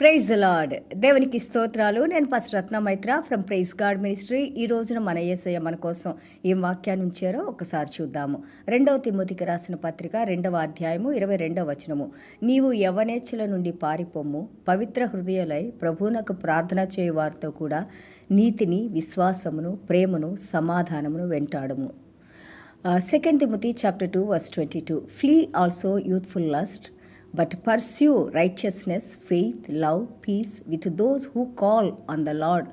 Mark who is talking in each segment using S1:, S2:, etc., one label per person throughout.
S1: Praise the lord. దేవునికి స్తోత్రాలు. నేను pastor Ratna Maitra from praise God ministry. ఈ రోజున మన యేసయ్య మన కోసం ఏం వాక్యాన్ని ఉంచారో ఒకసారి చూద్దాము. 2 తిమోతికి రాసిన పత్రిక 2వ అధ్యాయము 22వ వచనము. నీవు యవ్వనేచ్ఛల నుండి పారిపోము, పవిత్ర హృదయులై ప్రభువునకు ప్రార్థన చేయు వారితో కూడా నీతిని, విశ్వాసమును, ప్రేమను, సమాధానమును వెంటాడము. 2 Timothy chapter 2 verse 22. Flee also youthful lust, but pursue righteousness, faith, love, peace with those who call on the Lord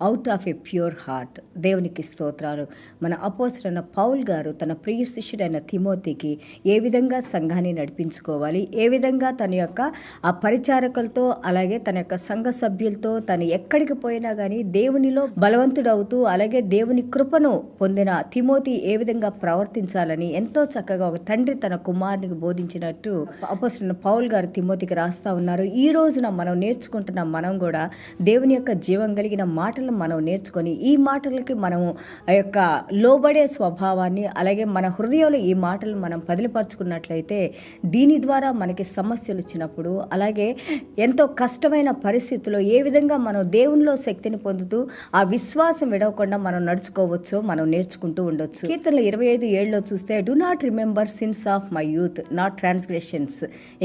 S1: out of a pure heart. దేవునికి స్తోత్రాలు. మన అపోస్తలుడైన పౌల్ గారు తన ప్రియ శిష్యుడైన తిమోతికి ఏ విధంగా సంఘాన్ని నడిపించుకోవాలి, ఏ విధంగా తన యొక్క ఆ పరిచారకులతో అలాగే తన యొక్క సంఘ సభ్యులతో తను ఎక్కడికి పోయినా కానీ దేవునిలో బలవంతుడవుతూ అలాగే దేవుని కృపను పొందిన తిమోతి ఏ విధంగా ప్రవర్తించాలని ఎంతో చక్కగా ఒక తండ్రి తన కుమారునికి బోధించినట్టు అపోస్తలుడైన పౌల్ గారు తిమోతికి రాస్తా ఉన్నారు. ఈ రోజున మనం నేర్చుకుంటున్న మనం కూడా దేవుని యొక్క జీవం కలిగిన మాటలు మనం నేర్చుకొని ఈ మాటలకి మనము ఆ యొక్క లోబడే స్వభావాన్ని అలాగే మన హృదయంలో ఈ మాటలు మనం పదిలిపరుచుకున్నట్లయితే దీని ద్వారా మనకి సమస్యలు వచ్చినప్పుడు అలాగే ఎంతో కష్టమైన పరిస్థితుల్లో ఏ విధంగా మనం దేవునిలో శక్తిని పొందుతూ ఆ విశ్వాసం విడవకుండా మనం నడుచుకోవచ్చో మనం నేర్చుకుంటూ ఉండొచ్చు. కీర్తనలు 25:7 చూస్తే do not remember since of my youth, not transgressions,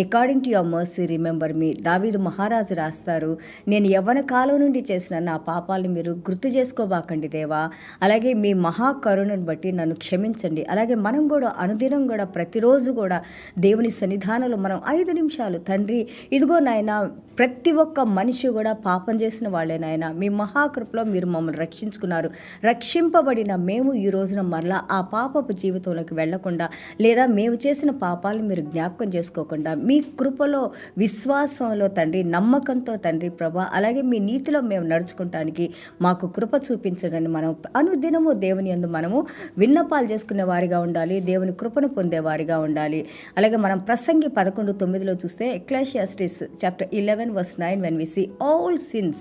S1: according to your mercy remember me. దావీదు మహారాజు రాస్తారు, నేను యవ్వన కాలం నుండి చేసిన నా పాపాలను మీరు గుర్తు చేసుకోబాకండి దేవా, అలాగే మీ మహాకరుణను బట్టి నన్ను క్షమించండి. అలాగే మనం కూడా అనుదినం కూడా ప్రతిరోజు కూడా దేవుని సన్నిధానంలో మనం 5 నిమిషాలు తండ్రి ఇదిగో నాయన ప్రతి ఒక్క మనిషి కూడా పాపం చేసిన వాళ్ళే నాయన, మీ మహాకృపలో మీరు మమ్మల్ని రక్షించుకున్నారు, రక్షింపబడిన మేము ఈ రోజున మరలా ఆ పాపపు జీవితంలోకి వెళ్లకుండా లేదా మేము చేసిన పాపాలను మీరు జ్ఞాపకం చేసుకోకుండా మీ కృపలో విశ్వాసంలో తండ్రి నమ్మకంతో తండ్రి ప్రభా అలాగే మీ నీతిలో మేము నడుచుకుంటానికి మాకు కృప చూపించడని మనం అనుదినము దేవుని యందు మనము విన్నపాలు చేసుకునే వారిగా ఉండాలి, దేవుని కృపను పొందేవారిగా ఉండాలి. అలాగే మనం ప్రసంగి 11:9 చూస్తే ఎక్లెసియాస్టిస్ chapter 11 verse 9 when we see all sins,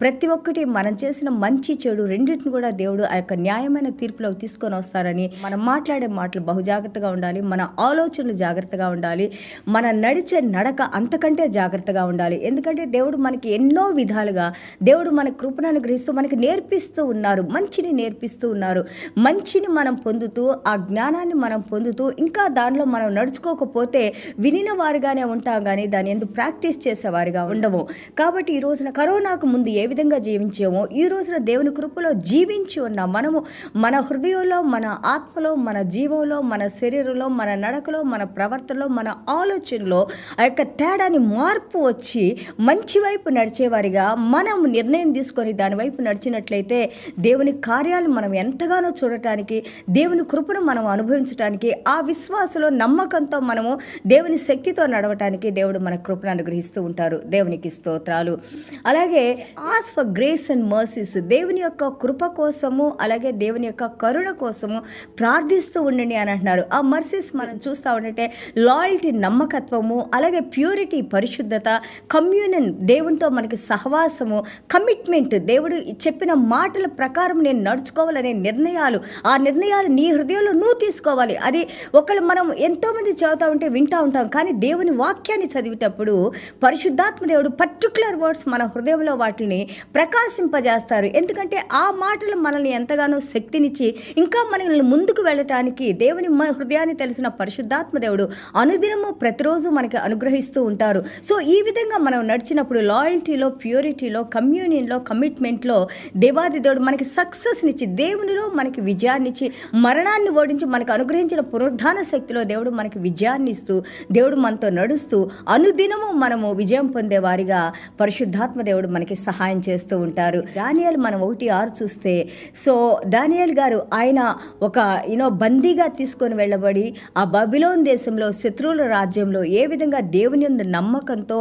S1: ప్రతి ఒక్కటి మనం చేసిన మంచి చెడు రెండింటిని కూడా దేవుడు ఆ యొక్క న్యాయమైన తీర్పులోకి తీసుకొని వస్తారని మనం మాట్లాడే మాటలు బహు జాగ్రత్తగా ఉండాలి, మన ఆలోచనలు జాగ్రత్తగా ఉండాలి, మన నడిచే నడక అంతకంటే జాగ్రత్తగా ఉండాలి. ఎందుకంటే దేవుడు మనకి ఎన్నో విధాలుగా దేవుడు మన కృపను అనుగ్రహిస్తూ మనకి నేర్పిస్తూ ఉన్నారు, మంచిని నేర్పిస్తూ ఉన్నారు. మంచిని మనం పొందుతూ ఆ జ్ఞానాన్ని మనం పొందుతూ ఇంకా దానిలో మనం నడుచుకోకపోతే వినిన వారిగానే ఉంటాం కానీ దాన్ని ఎందుకు ప్రాక్టీస్ చేసేవారిగా ఉండము. కాబట్టి ఈ రోజున కరోనాకు ముందు ఏ విధంగా జీవించామో ఈ రోజున దేవుని కృపలో జీవించి ఉన్నాం. మనము మన హృదయంలో, మన ఆత్మలో, మన జీవంలో, మన శరీరంలో, మన నడకలో, మన ప్రవర్తనలో, మన ఆలోచనలో ఆ యొక్క తేడాని మార్పు వచ్చి మంచి వైపు నడిచేవారిగా మనం నిర్ణయం తీసుకొని దాని వైపు నడిచినట్లయితే దేవుని కార్యాలు మనం ఎంతగానో చూడటానికి, దేవుని కృపను మనం అనుభవించడానికి, ఆ విశ్వాసంలో నమ్మకంతో మనము దేవుని శక్తితో నడవటానికి దేవుడు మన కృపను అనుగ్రహిస్తూ ఉంటారు. దేవునికి స్తోత్రాలు. అలాగే ఆస్ ఫర్ గ్రేస్ అండ్ మర్సీస్, దేవుని యొక్క కృప కోసము అలాగే దేవుని యొక్క కరుణ కోసము ప్రార్థిస్తూ ఉండండి అని అంటున్నారు. ఆ మర్సీస్ మనం చూస్తూ ఉంటే లాయల్టీ నమ్మకత్వము, అలాగే ప్యూరిటీ పరిశుద్ధత, కమ్యూనియన్ దేవునితో మనకి సహవాసము, కమిట్మెంట్ దేవుడు చెప్పిన మాటల ప్రకారం నేను నడుచుకోవాలనే నిర్ణయాలు, ఆ నిర్ణయాలు నీ హృదయంలో నువ్వు తీసుకోవాలి. అది ఒకళ్ళు మనం ఎంతోమంది చదువుతూ ఉంటే వింటూ ఉంటాం, కానీ దేవుని వాక్యాన్ని చదివేటప్పుడు పరిశుద్ధాత్మ దేవుడు పర్టికులర్ వర్డ్స్ మన హృదయంలో వాటిని ప్రకాశింపజేస్తారు. ఎందుకంటే ఆ మాటలు మనల్ని ఎంతగానో శక్తినిచ్చి ఇంకా మనల్ని ముందుకు వెళ్ళటానికి దేవుని హృదయాన్ని తెలిసిన పరిశుద్ధాత్మ దేవుడు అనుదినము ప్రతిరోజు మనకి అనుగ్రహిస్తూ ఉంటారు. సో ఈ విధంగా మనం నడిచినప్పుడు లాయల్టీలో, ప్యూరిటీలో, కమ్యూనియన్లో, కమిట్మెంట్లో దేవాది దేవుడు మనకి సక్సెస్నిచ్చి, దేవునిలో మనకి విజయాన్నిచ్చి, మరణాన్ని ఓడించి మనకు అనుగ్రహించిన పునరుద్ధాన శక్తిలో దేవుడు మనకి విజయాన్ని ఇస్తూ దేవుడు మనతో నడుస్తూ అనుదినము మనము విజయం పొందేవారిగా పరిశుద్ధాత్మ దేవుడు మనకి సహాయం చేస్తూ ఉంటారు. దానియేలు మనం 1:6 చూస్తే, సో దానియేలు గారు ఆయన ఒక బందీగా తీసుకొని వెళ్ళబడి ఆ బబిలోన్ దేశంలో శత్రువుల రాజ్యంలో ఏ విధంగా దేవుని యందు నమ్మకంతో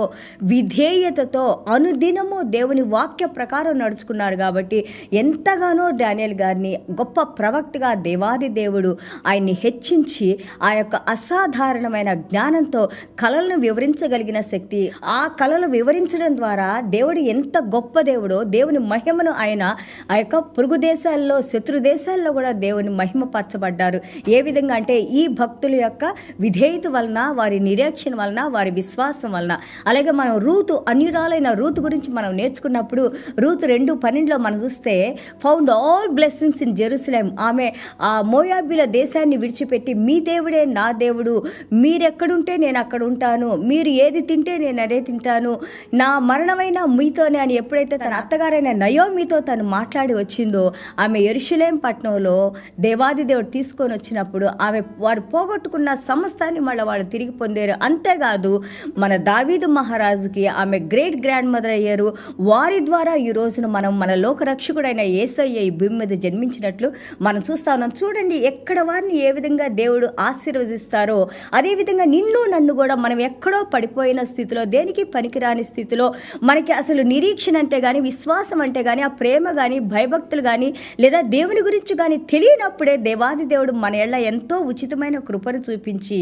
S1: విధేయతతో అనుదినము దేవుని వాక్య ప్రకారం నడుచుకుంటూ నేర్చుకున్నారు కాబట్టి ఎంతగానో డానియేల్ గారిని గొప్ప ప్రవక్తగా దేవాది దేవుడు ఆయన్ని హెచ్చించి ఆ యొక్క అసాధారణమైన జ్ఞానంతో కళలను వివరించగలిగిన శక్తి, ఆ కళలు వివరించడం ద్వారా దేవుడు ఎంత గొప్ప దేవుడో, దేవుని మహిమను ఆయన ఆ యొక్క పొరుగు దేశాల్లో, శత్రు దేశాల్లో కూడా దేవుని మహిమ పరచబడ్డారు. ఏ విధంగా అంటే ఈ భక్తుల యొక్క విధేయత వలన, వారి నిరీక్షణ వలన, వారి విశ్వాసం వలన. అలాగే మనం అన్యురాలైన రూతు గురించి మనం నేర్చుకున్నప్పుడు రూతు 2:12 మనం చూస్తే found all blessings in Jerusalem. ఆమె ఆ మోయాబీల దేశాన్ని విడిచిపెట్టి మీ దేవుడే నా దేవుడు, మీరెక్కడుంటే నేను అక్కడ ఉంటాను, మీరు ఏది తింటే నేను అదే తింటాను, నా మరణమైన మీతోనే అని ఎప్పుడైతే తన అత్తగారైన నయోమితో తను మాట్లాడి వచ్చిందో, ఆమె యెరూషలేం పట్టణంలో దేవాది దేవుడు తీసుకొని వచ్చినప్పుడు వారు పోగొట్టుకున్న సమస్తాన్ని మళ్ళీ వాళ్ళు తిరిగి పొందారు. అంతేకాదు మన దావీదు మహారాజుకి ఆమె గ్రేట్ గ్రాండ్ మదర్ అయ్యారు. వారి ద్వారా ఈ రోజున మనం మన లోకరక్షకుడైన యేసయ్య ఈ భూమి మీద జన్మించినట్లు మనం చూస్తా ఉన్నాం. చూడండి ఎక్కడ వారిని ఏ విధంగా దేవుడు ఆశీర్వదిస్తారో అదేవిధంగా నిన్ను నన్ను కూడా మనం ఎక్కడో పడిపోయిన స్థితిలో, దేనికి పనికిరాని స్థితిలో, మనకి అసలు నిరీక్షణ అంటే కానీ, విశ్వాసం అంటే కానీ, ఆ ప్రేమ కానీ, భయభక్తులు కానీ, లేదా దేవుని గురించి కానీ తెలియనప్పుడే దేవాది దేవుడు మన ఎళ్ళ ఎంతో ఉచితమైన కృపను చూపించి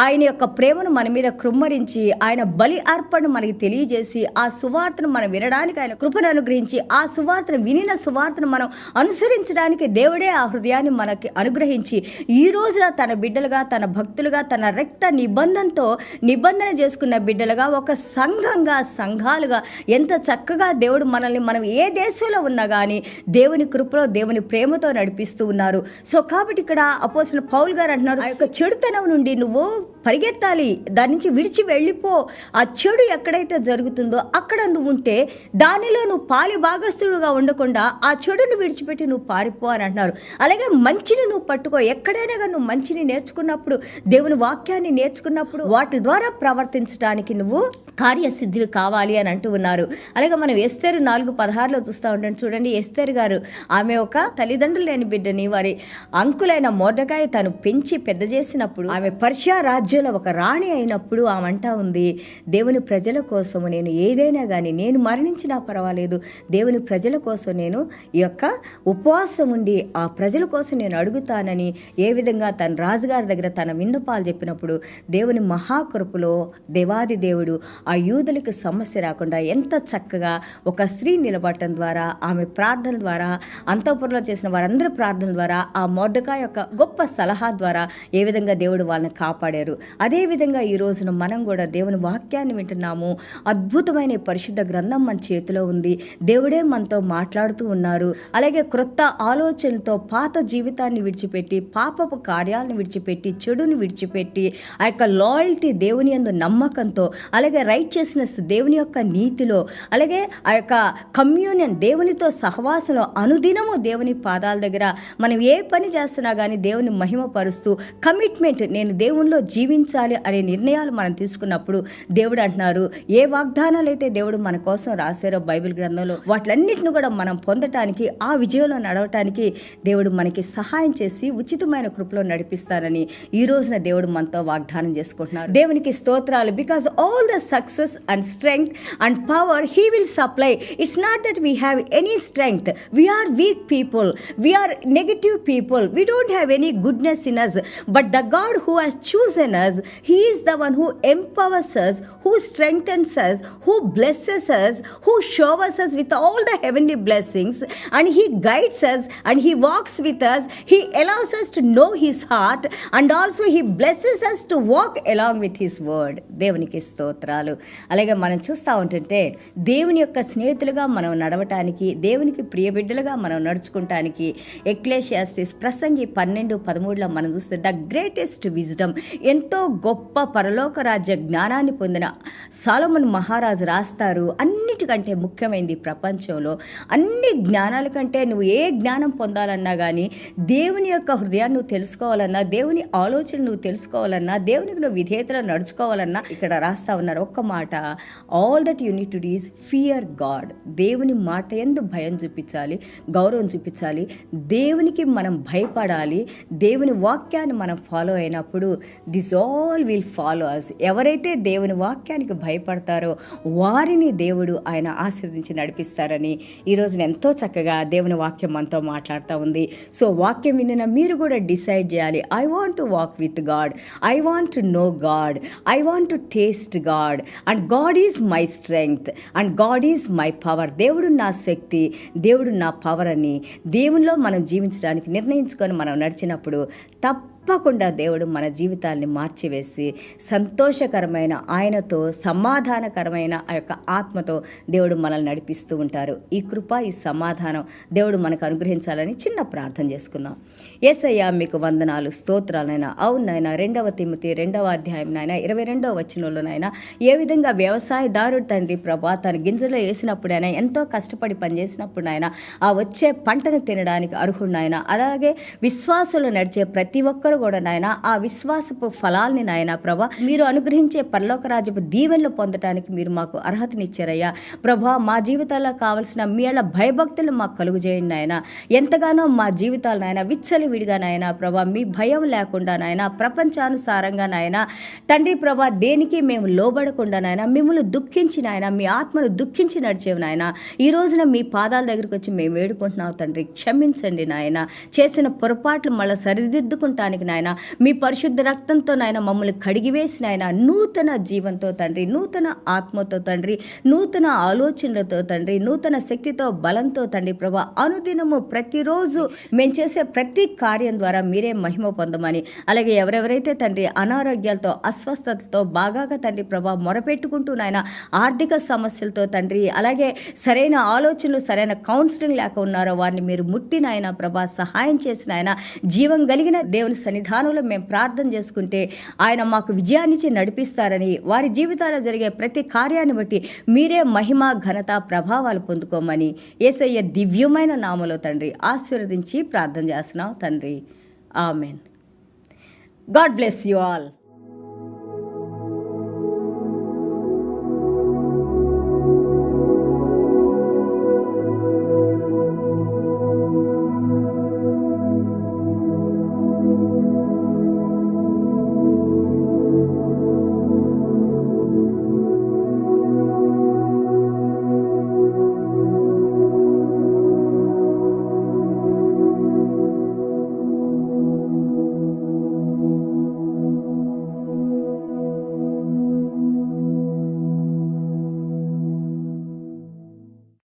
S1: ఆయన యొక్క ప్రేమను మన మీద కృమ్మరించి ఆయన బలి అర్పణను మనకి తెలియజేసి ఆ సువార్తను మనం వినడానికి ఆయన కృపను అనుగ్రహించి ఆ సువార్తను వినిన సువార్తను మనం అనుసరించడానికి దేవుడే ఆ హృదయాన్ని మనకి అనుగ్రహించి ఈ రోజున తన బిడ్డలుగా, తన భక్తులుగా, తన రక్త నిబంధన చేసుకున్న బిడ్డలుగా, ఒక సంఘాలుగా ఎంత చక్కగా దేవుడు మనల్ని, మనం ఏ దేశంలో ఉన్నా కానీ దేవుని కృపలో, దేవుని ప్రేమతో నడిపిస్తూ ఉన్నారు. సో కాబట్టి ఇక్కడ అపోస్తలుడు పౌలు గారు అంటున్నారు, ఆ యొక్క చెడుతనం నుండి నువ్వు పరిగెత్తాలి, దాని నుంచి విడిచి వెళ్ళిపో. ఆ చెడు ఎక్కడైతే జరుగుతుందో అక్కడ నువ్వు ఉంటే దానిలో నువ్వు పాలి భాగస్థుడుగా ఉండకుండా ఆ చెడును విడిచిపెట్టి నువ్వు పారిపో అని అంటున్నారు. అలాగే మంచిని నువ్వు పట్టుకో. ఎక్కడైనా కానీ నువ్వు మంచిని నేర్చుకున్నప్పుడు, దేవుని వాక్యాన్ని నేర్చుకున్నప్పుడు వాటి ద్వారా ప్రవర్తించడానికి నువ్వు కార్యసిద్ధివి కావాలి అని అంటూ ఉన్నారు. అలాగే మనం ఎస్తేరు 4:16 చూస్తూ ఉంటాం. చూడండి, ఎస్తేరు గారు ఆమె ఒక తల్లిదండ్రులు లేని బిడ్డని వారి అంకులైన మొర్దెకై తను పెంచి పెద్ద చేసినప్పుడు, ఆమె పర్షియా రాజ్యంలో ఒక రాణి అయినప్పుడు ఆమె అంటా ఉంది, దేవుని ప్రజల కోసము నేను ఏదైనా కానీ, నేను మరణించినా పర్వాలేదు, దేవుని ప్రజల కోసం నేను ఈ యొక్క ఉపవాసం ఉండి ఆ ప్రజల కోసం నేను అడుగుతానని ఏ విధంగా తన రాజుగారి దగ్గర తన విన్నపాలు చెప్పినప్పుడు దేవుని మహాకృపలో దేవాది దేవుడు ఆ యూదులకు సమస్య రాకుండా ఎంత చక్కగా ఒక స్త్రీ నిలబడటం ద్వారా, ఆమె ప్రార్థన ద్వారా, అంతఃపురంలో చేసిన వారందరి ప్రార్థన ద్వారా, ఆ మొర్దెకై యొక్క గొప్ప సలహా ద్వారా ఏ విధంగా దేవుడు వాళ్ళని కాపాడారు. అదేవిధంగా ఈ రోజున మనం కూడా దేవుని వాక్యాన్ని వింటున్నాము. అద్భుతమైన పరిశుద్ధ గ్రంథం మన చేతిలో ఉంది. దేవుడే మనతో మాట్లాడుతూ ఉన్నారు. అలాగే క్రొత్త ఆలోచనలతో పాత జీవితాన్ని విడిచిపెట్టి, పాపపు కార్యాలను విడిచిపెట్టి, చెడుని విడిచిపెట్టి, ఆ యొక్క లాయల్టీ, దేవుని యందు నమ్మకంతో, అలాగే రైట్ చేసిన దేవుని యొక్క నీతిలో, అలాగే ఆ యొక్క కమ్యూనియన్, దేవునితో సహవాసంలో అనుదినము దేవుని పాదాల దగ్గర మనం ఏ పని చేస్తున్నా కానీ దేవుని మహిమపరుస్తూ కమిట్మెంట్, నేను దేవునిలో జీవించాలి అనే నిర్ణయాలు మనం తీసుకున్నప్పుడు దేవుడు అంటున్నారు, ఏ వాగ్దానాలు అయితే దేవుడు మన కోసం రాశారో బైబిల్ గ్రంథంలో వాటిలన్నిటిని కూడా మనం పొందటానికి, ఆ విజయంలో నడవటానికి దేవుడు మనకి సహాయం చేసి ఉచితమైన కృపలో నడిపిస్తారని ఈ రోజున దేవుడు మనతో వాగ్దానం చేసుకుంటున్నారు. దేవునికి స్తోత్రాలు. Because all the success and strength and power he will supply. It's not that we have any strength, we are weak people, we are negative people, we don't have any goodness in us, but the God who has chosen us, he is the one who empowers us, who strengthens us, who blesses us, who showers us with all the heavenly blessings, and he guides us and he walks with us. He allows us to know his heart and also he blesses us to walk along with his word. దేవునికి స్తోత్రాలు. అలాగే మనం చూస్తూ ఉంటుంటే దేవుని యొక్క స్నేహితులుగా మనం నడవటానికి, దేవునికి ప్రియబిడ్డలుగా మనం నడుచుకుంటానికి ఎక్లేషియాస్టిస్ ప్రసంగి 12:13 మనం చూస్తే ద గ్రేటెస్ట్ విజ్డమ్, ఎంతో గొప్ప పరలోక రాజ్య జ్ఞానాన్ని పొందిన సొలొమోను మహారాజు రాస్తారు. అన్నిటికంటే ముఖ్యమైనది ప్రపంచంలో అన్ని జ్ఞానాల కంటే నువ్వు ఏ జ్ఞానం పొందాలన్నా కానీ, దేవుని యొక్క హృదయాన్ని నువ్వు తెలుసుకోవాలన్నా, దేవుని ఆలోచన నువ్వు తెలుసుకోవాలన్నా, దేవునికి నువ్వు విధేయతలో నడుచుకోవాలన్నా ఇక్కడ రాస్తా ఉన్నారు. ఒక్క మాట, all that you need to do is fear God. దేవుని మాట యందు భయం చూపించాలి, గౌరవం చూపించాలి, దేవునికి మనం భయపడాలి. దేవుని వాక్యాన్ని మనం ఫాలో అయినప్పుడు this all will follow us. ఎవరైతే దేవుని వాక్యానికి భయపడతారో వారిని దేవుడు ఆయన ఆశీర్వదించి నడిపిస్తారని ఈరోజు ఎంతో చక్కగా దేవుని వాక్యం మనతో మాట్లాడుతూ ఉంది. సో వాక్యం వినిన మీరు కూడా డిసైడ్ చేయాలి, I want to walk with God, I want to know God, I want to taste God, and God is my strength and God is my power. దేవుడు నా శక్తి, దేవుడు నా పవర్ అని దేవునిలో మనం జీవించడానికి నిర్ణయించుకొని మనం నడిచినప్పుడు తప్పకుండా దేవుడు మన జీవితాన్ని మార్చివేసి సంతోషకరమైన ఆయనతో సమాధానకరమైన ఆ యొక్క ఆత్మతో దేవుడు మనల్ని నడిపిస్తూ ఉంటారు. ఈ కృప, ఈ సమాధానం దేవుడు మనకు అనుగ్రహించాలని చిన్న ప్రార్థన చేసుకుందాం. యేసయ్యా మీకు వందనాలు, స్తోత్రాలైనా. అవునైనా 2 తిమోతి 2వ అధ్యాయం 22వ వచనంలోనైనా ఏ విధంగా వ్యవసాయదారుడు తండ్రి ప్రభా తన గింజలో వేసినప్పుడైనా ఎంతో కష్టపడి పనిచేసినప్పుడైనా ఆ వచ్చే పంటను తినడానికి అర్హుడినైనా, అలాగే విశ్వాసంలో నడిచే ప్రతి ఒక్కరు కూడా నాయన ఆ విశ్వాసపు ఫలాల్ని నాయన ప్రభా మీరు అనుగ్రహించే పరలోక రాజ్యపు దీవెనలు పొందడానికి మీరు మాకు అర్హతనిచ్చారయ్యా ప్రభా. మా జీవితాల్లో కావాల్సిన మీ అలా భయభక్తులు మాకు కలుగు చేయండి నాయన. ఎంతగానో మా జీవితాలు నాయన విచ్చలివిడిగా నాయన ప్రభా మీ భయం లేకుండా నాయన ప్రపంచానుసారంగా నాయన తండ్రి ప్రభా దేనికి మేము లోబడకుండా నాయన మిమ్మల్ని దుఃఖించి నాయన మీ ఆత్మను దుఃఖించి నడిచేవి నాయన. ఈ రోజున మీ పాదాల దగ్గరికి వచ్చి మేము వేడుకుంటున్నాం తండ్రి, క్షమించండి నాయన. చేసిన పొరపాట్లు మళ్ళీ సరిదిద్దుకుంటానికి నాయన మీ పరిశుద్ధ రక్తంతో నాయన మమ్మల్ని కడిగివేసి నాయన నూతన జీవంతో తండ్రి, నూతన ఆత్మతో తండ్రి, నూతన ఆలోచనలతో తండ్రి, నూతన శక్తితో బలంతో తండ్రి ప్రభా అనుదినము ప్రతిరోజు మేము చేసే ప్రతి కార్యం ద్వారా మీరే మహిమ పొందమని, అలాగే ఎవరెవరైతే తండ్రి అనారోగ్యాలతో అస్వస్థతతో బాగా తండ్రి ప్రభా మొరపెట్టుకుంటూ నాయన ఆర్థిక సమస్యలతో తండ్రి, అలాగే సరైన ఆలోచనలు సరైన కౌన్సిలింగ్ లేక ఉన్నారో వారిని మీరు ముట్టి నాయన ప్రభా సహాయం చేసిన ఆయన జీవం కలిగిన దేవుని సన్నిధానంలో మేము ప్రార్థన చేసుకుంటే ఆయన మాకు విజయాన్నిచ్చి నడిపిస్తారని, వారి జీవితాల్లో జరిగే ప్రతి కార్యాన్ని బట్టి మీరే మహిమ ఘనత ప్రభావాలు పొందుకోమని యేసయ్య దివ్యమైన నామములో తండ్రి ఆశీర్వదించి ప్రార్థన చేస్తున్నాం తండ్రి. Amen. God bless you all.